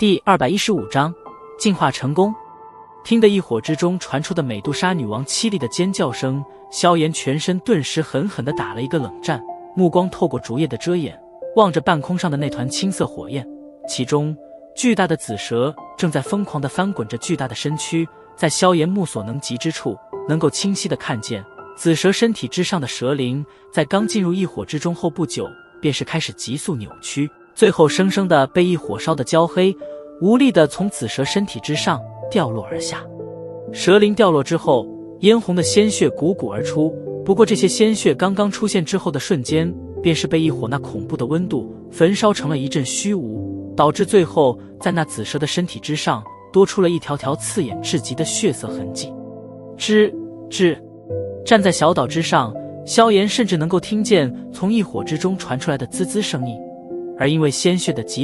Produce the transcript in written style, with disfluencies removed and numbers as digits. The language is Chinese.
第215章进化成功。听得异火之中传出的美杜莎女王凄厉的尖叫声，萧炎全身顿时狠狠地打了一个冷战，目光透过竹叶的遮掩，望着半空上的那团青色火焰，其中巨大的紫蛇正在疯狂地翻滚着巨大的身躯，在萧炎目所能及之处，能够清晰地看见紫蛇身体之上的蛇鳞，在刚进入异火之中后不久，便是开始急速扭曲，最后生生地被一火烧得焦黑，无力地从紫蛇身体之上掉落而下。蛇鳞掉落之后，嫣红的鲜血汩汩而出，不过这些鲜血刚刚出现之后的瞬间，便是被异火那恐怖的温度焚烧成了一阵虚无，导致最后在那紫蛇的身体之上多出了一条条刺眼至极的血色痕迹。吱吱，站在小岛之上，萧炎甚至能够听见从异火之中传出来的滋滋声音，而因为鲜血的极